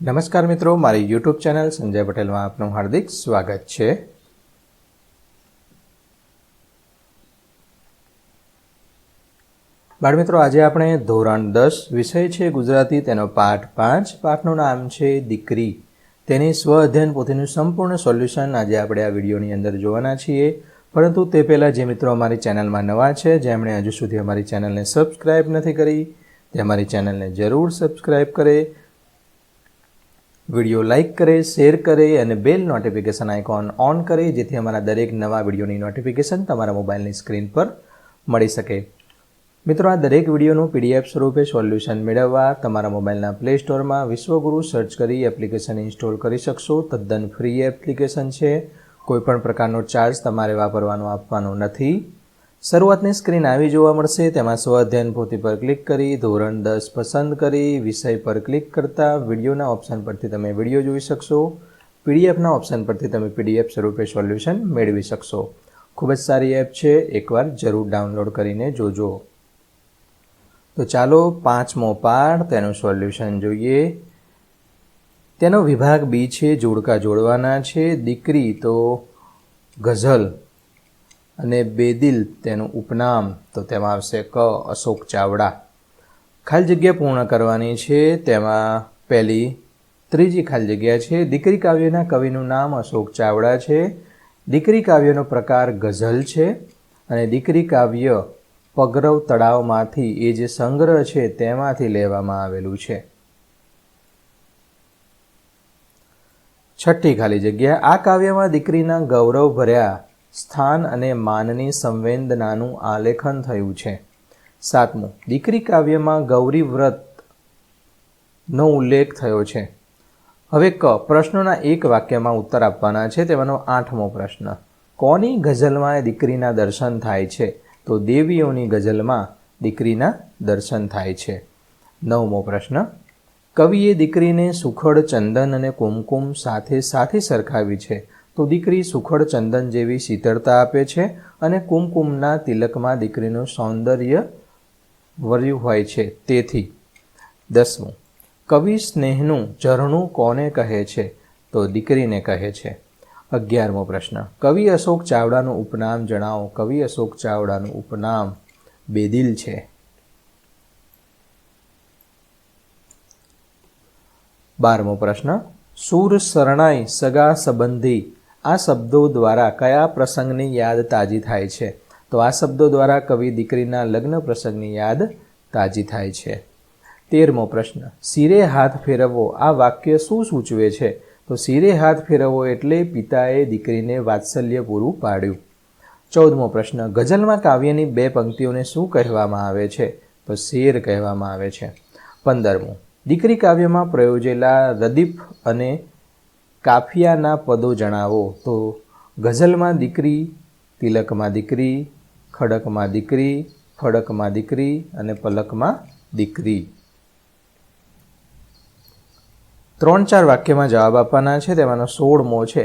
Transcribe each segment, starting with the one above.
નમસ્કાર મિત્રો, મારી યુટ્યુબ ચેનલ સંજય પટેલમાં આપનું હાર્દિક સ્વાગત છે। બાળ મિત્રો, આજે આપણે ધોરણ 10 વિષય છે ગુજરાતી, તેનો પાઠ 5, પાઠનું નામ છે દીકરી। તેની સ્વ અધ્યયન પોથીનું સંપૂર્ણ સોલ્યુશન આજે આપણે આ વિડીયોની અંદર જોવાના છીએ। પરંતુ તે પહેલાં જે મિત્રો અમારી ચેનલમાં નવા છે, જેમણે હજુ સુધી અમારી ચેનલને સબસ્ક્રાઈબ નથી કરી, તે અમારી ચેનલને જરૂર સબસ્ક્રાઈબ કરે, વિડીયો લાઇક કરે, શેર કરે અને બેલ નોટિફિકેશન આઇકોન ઓન કરે, જેથી અમારા દરેક નવા વિડીયોની નોટિફિકેશન તમારા મોબાઈલની સ્ક્રીન પર મળી શકે। મિત્રો, આ દરેક વિડીયોનું PDF સ્વરૂપે સોલ્યુશન મેળવવા તમારા મોબાઈલના પ્લે સ્ટોરમાં વિશ્વગુરુ સર્ચ કરી એપ્લિકેશન ઇન્સ્ટોલ કરી શકશો। તદ્દન ફ્રી એપ્લિકેશન છે, કોઈપણ પ્રકારનો ચાર્જ તમારે વાપરવાનો આપવાનો નથી। શરૂઆતની સ્ક્રીન આવી જોવા મળશે, તેમાં સ્વ અધ્યયન પોથી પર ક્લિક કરી ધોરણ 10 પસંદ કરી વિષય પર ક્લિક કરતા વિડીયોના ઓપ્શન પરથી તમે વિડીયો જોઈ શકશો। PDFના ઓપ્શન પરથી તમે PDF સ્વરૂપે સોલ્યુશન મેળવી શકશો। ખૂબ જ સારી એપ છે, એકવાર જરૂર ડાઉનલોડ કરીને જોજો। તો ચાલો 5મો પાઠ, તેનું સોલ્યુશન જોઈએ। તેનો વિભાગ બી છે, જોડકા જોડવાના છે। દીકરી તો ગઝલ અને બેદિલ તેનું ઉપનામ, તો તેમાં આવશે ક અશોક ચાવડા। ખાલી જગ્યા પૂર્ણ કરવાની છે, તેમાં પહેલી ત્રીજી ખાલી જગ્યા છે। દીકરી કાવ્યના કવિનું નામ અશોક ચાવડા છે। દીકરી કાવ્યનો પ્રકાર ગઝલ છે અને દીકરી કાવ્ય પગરવ તળાવમાંથી, એ જે સંગ્રહ છે તેમાંથી લેવામાં આવેલું છે। છઠ્ઠી ખાલી જગ્યા, આ કાવ્યમાં દીકરીના ગૌરવ ભર્યા સ્થાન અને માનની સંવેદનાનું આલેખન થયું છે। સાતમું, દીકરી કાવ્યમાં ગૌરી વ્રતનો ઉલ્લેખ થયો છે। હવે ક પ્રશ્નોના એક વાક્યમાં ઉત્તર આપવાના છે, તેમાંનો 8મો પ્રશ્ન, કોની ગઝલમાં દીકરીના દર્શન થાય છે? તો દેવીઓની ગઝલમાં દીકરીના દર્શન થાય છે। 9મો પ્રશ્ન, કવિએ દીકરીને સુખડ ચંદન અને કુમકુમ સાથે સરખાવી છે, તો દીકરી સુખડ ચંદન જેવી શીતળતા આપે છે અને કુમકુમના તિલકમાં દીકરીનું સૌંદર્ય વર્યું હોય છે, તેથી। 10મું, કવિ સ્નેહનું ઝરણું કોને કહે છે? તો દીકરીને કહે છે। 11મો પ્રશ્ન, કવિ અશોક ચાવડાનું ઉપનામ જણાવો। કવિ અશોક ચાવડાનું ઉપનામ બેદિલ છે। 12મો પ્રશ્ન, સૂર શરણાઈ સગા સંબંધી, આ શબ્દો દ્વારા કયા પ્રસંગની યાદ તાજી થાય છે? તો આ શબ્દો દ્વારા કવિ દીકરીના લગ્ન પ્રસંગની યાદ તાજી થાય છે। 13મો પ્રશ્ન, શિરે હાથ ફેરવવો, આ વાક્ય શું સૂચવે છે? તો શિરે હાથ ફેરવવો એટલે પિતાએ દીકરીને વાત્સલ્ય પૂરું પાડ્યું। 14મો પ્રશ્ન, ગઝલમાં કાવ્યની બે પંક્તિઓને શું કહેવામાં આવે છે? તો શેર કહેવામાં આવે છે। 15મું, દીકરી કાવ્યમાં પ્રયોજેલા રદીફ અને કાફિયાના પદો જણાવો। તો ગઝલમાં દીકરી, તિલકમાં દીકરી, ખડકમાં દીકરી, ફડકમાં દીકરી અને પલકમાં દીકરી। 3-4 વાક્યમાં જવાબ આપવાના છે, તેમાંનો 16મો છે,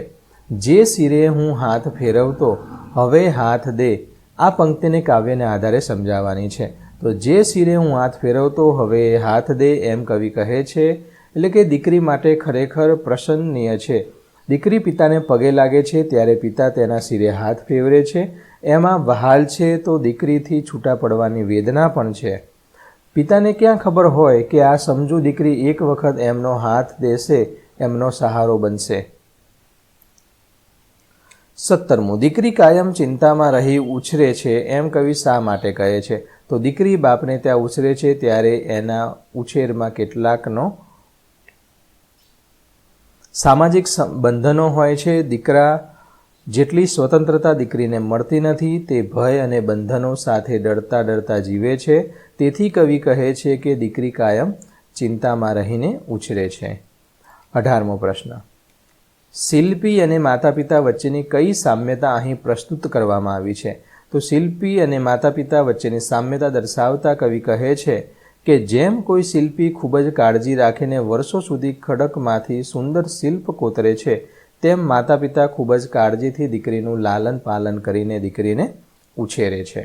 જે શિરે હું હાથ ફેરવતો હવે હાથ દે, આ પંક્તિને કાવ્યને આધારે સમજાવવાની છે। તો જે શિરે હું હાથ ફેરવતો હવે હાથ દે, એમ કવિ કહે છે, એટલે કે દીકરી માટે ખરેખર પ્રશંસનીય છે। દીકરી પિતાને પગે લાગે છે ત્યારે પિતા તેના શિરે હાથ ફેરવે છે, એમાં વહાલ છે, તો દીકરીથી છૂટા પડવાની વેદના પણ છે। પિતાને ક્યાં ખબર હોય કે આ સમજુ દીકરી એક વખત એમનો હાથ દેશે, એમનો સહારો બનશે। 17મું, દીકરી કાયમ ચિંતામાં રહી ઉછરે છે, એમ કવિ શા માટે કહે છે? તો દીકરી બાપને ત્યાં ઉછરે છે ત્યારે એના ઉછેરમાં કેટલાકનો સામાજિક બંધનો હોય છે। દીકરા જેટલી સ્વતંત્રતા દીકરીને મળતી નથી, તે ભય અને બંધનો સાથે ડરતા જીવે છે, તેથી કવિ કહે છે કે દીકરી કાયમ ચિંતામાં રહીને ઉછરે છે। 18મો પ્રશ્ન, શિલ્પી અને માતા પિતા વચ્ચેની કઈ સામ્યતા અહીં પ્રસ્તુત કરવામાં આવી છે? તો શિલ્પી અને માતા પિતા વચ્ચેની સામ્યતા દર્શાવતા કવિ કહે છે કે જેમ કોઈ શિલ્પી ખૂબ જ કાળજી રાખીને વર્ષો સુધી ખડકમાંથી સુંદર શિલ્પ કોતરે છે, તેમ માતા પિતા ખૂબ જ કાળજીથી દીકરીનું લાલન પાલન કરીને દીકરીને ઉછેરે છે।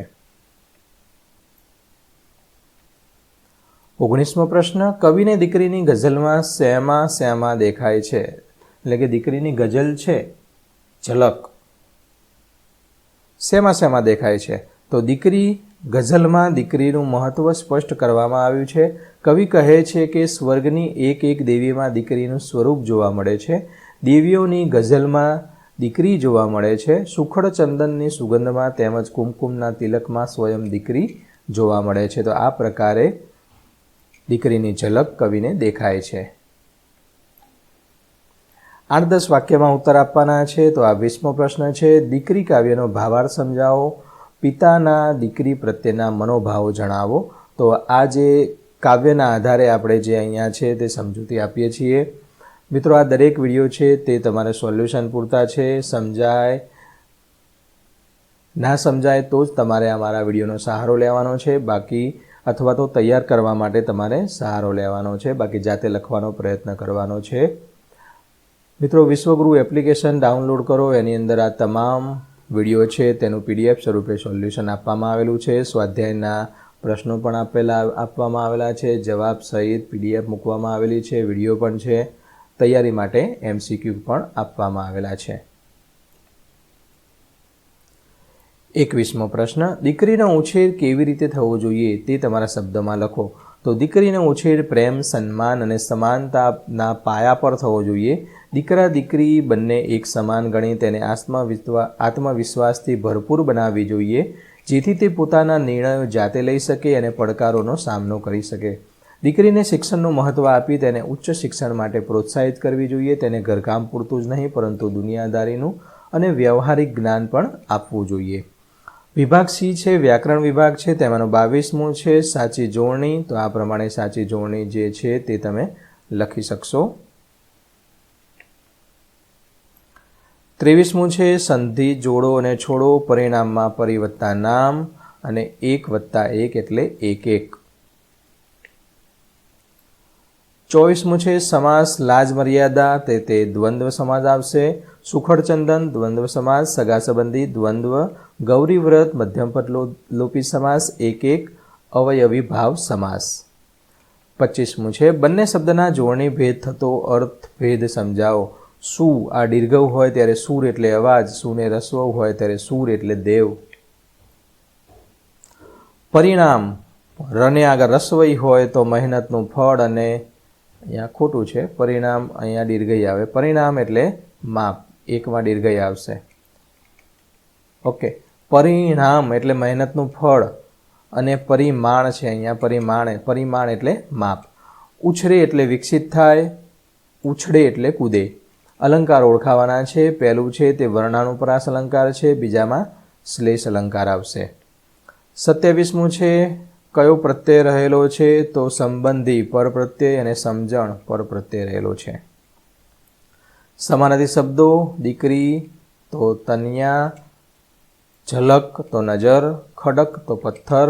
19મો પ્રશ્ન, કવિને દીકરીની ગઝલમાં શ્યામા શ્યામા દેખાય છે, એટલે કે દીકરીની ગઝલ છે ઝલક, શ્યામા શ્યામા દેખાય છે. તો દીકરી ગઝલમાં દીકરીનું મહત્વ સ્પષ્ટ કરવામાં આવ્યું છે. કવિ કહે છે કે સ્વર્ગની એક એક દેવીમાં દીકરીનું સ્વરૂપ જોવા મળે છે. દેવીઓની ગઝલમાં દીકરી જોવા મળે છે. સુખડ ચંદનની સુગંધમાં તેમજ કુમકુમના તિલકમાં સ્વયં દીકરી જોવા મળે છે. તો આ પ્રકારે દીકરીની ઝલક કવિને દેખાય છે. 8-10 વાક્યમાં ઉત્તર આપવાના છે. તો આ 20મો પ્રશ્ન છે, દીકરી કાવ્યનો ભાવાર્થ સમજાવો, પિતાના દીકરી પ્રત્યેના મનોભાવો જણાવો. તો આ જે કાવ્યના આધારે આપણે જે અહીંયા છે તે સમજૂતી આપીએ છીએ. મિત્રો, આ દરેક વિડીયો છે તે તમારે સોલ્યુશન પૂરતા છે. સમજાય ના સમજાય તો જ તમારે અમારા વિડીયોનો સહારો લેવાનો છે, બાકી અથવા તો તૈયાર કરવા માટે તમારે સહારો લેવાનો છે, બાકી જાતે લખવાનો પ્રયત્ન કરવાનો છે. મિત્રો, વિશ્વગુરુ એપ્લિકેશન ડાઉનલોડ કરો. એની અંદર આ તમામ વિડીયો છે તેનું PDF સ્વરૂપે સોલ્યુશન આપવામાં આવેલું છે. સ્વાધ્યાયના પ્રશ્નો પણ આપવામાં આવેલા છે, જવાબ સહિત PDF મૂકવામાં આવેલી છે, વિડીયો પણ છે. તૈયારી માટે MCQ પણ આપવામાં આવેલા છે. 21મો પ્રશ્ન, દીકરીનો ઉછેર કેવી રીતે થવો જોઈએ તે તમારા શબ્દમાં લખો. તો દીકરીનો ઉછેર પ્રેમ, સન્માન અને સમાનતાના પાયા પર થવો જોઈએ. દીકરા દીકરી બંને એક સમાન ગણી તેને આત્મવિશ્વાસથી ભરપૂર બનાવવી જોઈએ, જેથી તે પોતાના નિર્ણયો જાતે લઈ શકે અને પડકારોનો સામનો કરી શકે. દીકરીને શિક્ષણનું મહત્ત્વ આપી તેને ઉચ્ચ શિક્ષણ માટે પ્રોત્સાહિત કરવી જોઈએ. તેને ઘરકામ પૂરતું જ નહીં પરંતુ દુનિયાદારીનું અને વ્યવહારિક જ્ઞાન પણ આપવું જોઈએ. વિભાગ C છે વ્યાકરણ વિભાગ છે, તેમાંનો 22મું છે સાચી જોડણી. તો આ પ્રમાણે સાચી જોડણી જે છે તે તમે લખી શકશો. 23મું છે સંધિ જોડો અને છોડો, પરિણામમાં પરિવત્તા નામ અને 1+1 એટલે 1-1. 24મું છે સમાસ લાજ મર્યાદા, તે દ્વંદ્વ સમાસ આવશે. સુખડ ચંદન દ્વંદ્વ સમાસ, સગા સંબંધી દ્વંદ્વ, ગૌરી વ્રત મધ્યમપદ લોપી સમાસ, 1-1 અવયવી ભાવ સમાસ. 25મું છે બંને શબ્દના જોડણી ભેદ થતો અર્થ ભેદ સમજાવો. સુ આ દીર્ઘવ હોય ત્યારે સૂર એટલે અવાજ, સુને રસ્વ હોય ત્યારે સૂર એટલે દેવ. પરિણામ, રને આગળ રસવઈ હોય તો મહેનતનું ફળ, અને અહીંયા ખોટું છે, પરિણામ અહીંયા દીર્ઘઈ આવે. પરિણામ એટલે માપ, એકમાં દીર્ઘઈ આવશે. ઓકે, પરિણામ એટલે મહેનતનું ફળ, અને પરિમાણ છે અહીંયા પરિમાણ એટલે માપ. ઉછરે એટલે વિકસિત થાય, ઉછળે એટલે કૂદે. અલંકાર ઓળખાવાના છે. પહેલું છે તે વર્ણાનુપ્રાસ અલંકાર છે, બીજામાં શ્લેષ અલંકાર આવશે. 27મું છે કયો પ્રત્યય રહેલો છે? તો સંબંધી પર પ્રત્યય અને સમજણ પર પ્રત્યય રહેલો છે. સમાનાર્થી શબ્દો, દીકરી તો તન્યા, ઝલક તો નજર, ખડક તો પથ્થર,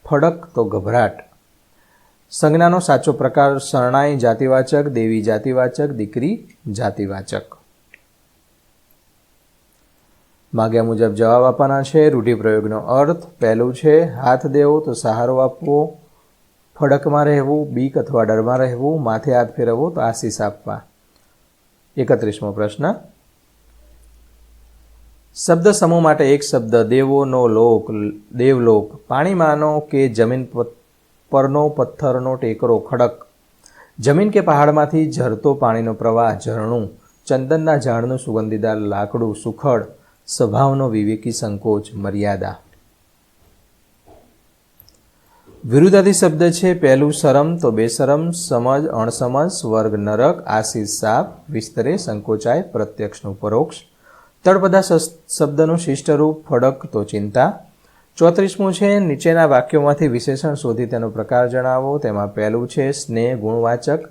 ફડક તો ગભરાટ. સંજ્ઞાનો સાચો પ્રકાર શરણાઈ જાતિવાચક, દેવી જાતિવાચક, દીકરી જાતિવાચક. માગ્યા મુજબ જવાબ આપવાના છે. રૂઢિપ્રયોગનો અર્થ, પહેલું છે હાથ દેવો તો સહારો આપવો, ફડકમાં રહેવું, બીક અથવા ડરમાં રહેવું, માથે હાથ ફેરવવો તો આશીષ આપવા. 31મો પ્રશ્ન, શબ્દ સમૂહ માટે એક શબ્દ. દેવોનો લોક, દેવલોક. પાણીમાંનો કે જમીન પરનો પથ્થરનો ટેકરો, ખડક. જમીન કે પહાડમાંથી ઝરતો પાણીનો પ્રવાહ, ઝરણું. ચંદનના ઝાડનું સુગંધીદાર લાકડું, સુખડ. સ્વભાવનો વિવેકી સંકોચ, મર્યાદા. વિરુદ્ધાર્થી શબ્દ છે. પહેલું શરમ તો બેશરમ, સમજ અણસમજ, સ્વર્ગ નરક, આશીષ સાપ, વિસ્તરે સંકોચાય, પ્રત્યક્ષનું પરોક્ષ. તળપદા શબ્દનું શિષ્ટ રૂપ, ફડક તો ચિંતા. 34મું છે નીચેના વાક્યોમાંથી વિશેષણ શોધી તેનો પ્રકાર જણાવો. તેમાં પહેલું છે સ્નેહ ગુણવાચક,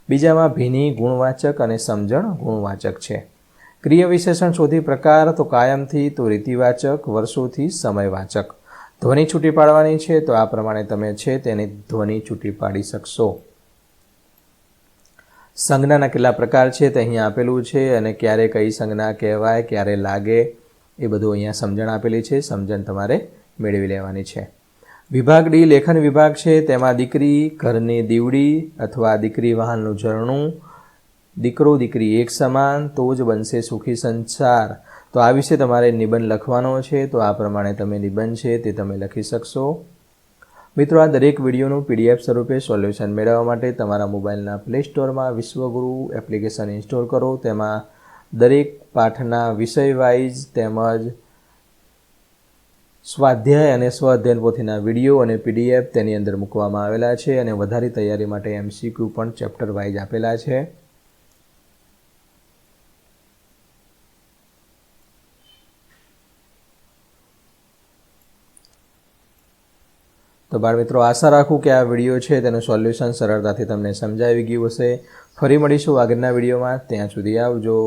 બીજામાં ભીની ગુણવાચક અને સમજણ ગુણવાચક છે. ક્રિયા વિશેષણ શોધી પ્રકાર તો કાયમથી તો રીતિવાચક, વર્ષોથી સમયવાચક. ધ્વનિ છૂટી પાડવાની છે તો આ પ્રમાણે તમે છે તેની ધ્વનિ છૂટી પાડી શકશો. સંજ્ઞાના કેટલા પ્રકાર છે તે અહીંયા આપેલું છે, અને ક્યારે કઈ સંજ્ઞા કહેવાય, ક્યારે લાગે, એ બધું અહીંયા સમજણ આપેલી છે. સમજણ તમારે મેળવી લેવાની છે. વિભાગ ડી લેખન વિભાગ છે, તેમાં દીકરી ઘરની દીવડી અથવા દીકરી વાહનનું ઝરણું, દીકરો દીકરી એક સમાન તો જ બનશે સુખી સંસાર. તો આ વિશે તમારે નિબંધ લખવાનો છે. તો આ પ્રમાણે તમે નિબંધ છે તે તમે લખી શકશો. મિત્રો, આ દરેક વિડીયોનું PDF સ્વરૂપે સોલ્યુશન મેળવવા માટે તમારા મોબાઈલના પ્લે સ્ટોરમાં વિશ્વગુરુ એપ્લિકેશન ઇન્સ્ટોલ કરો. તેમાં દરેક પાઠના વિષય વાઇઝ તેમજ સ્વાધ્યાય અને સ્વઅધ્યયન પોથીના વિડીયો અને PDF તેની અંદર મૂકવામાં આવેલા છે અને વધારે તૈયારી માટે MCQ પણ ચેપ્ટર વાઇઝ આપેલા છે. તો બાળ મિત્રો, આશા રાખું કે આ વિડીયો છે તેનું સોલ્યુશન સરળતાથી તમને સમજાવી ગયું હશે. ફરી મળીશું આગળના વિડીયોમાં. ત્યાં સુધી આવજો.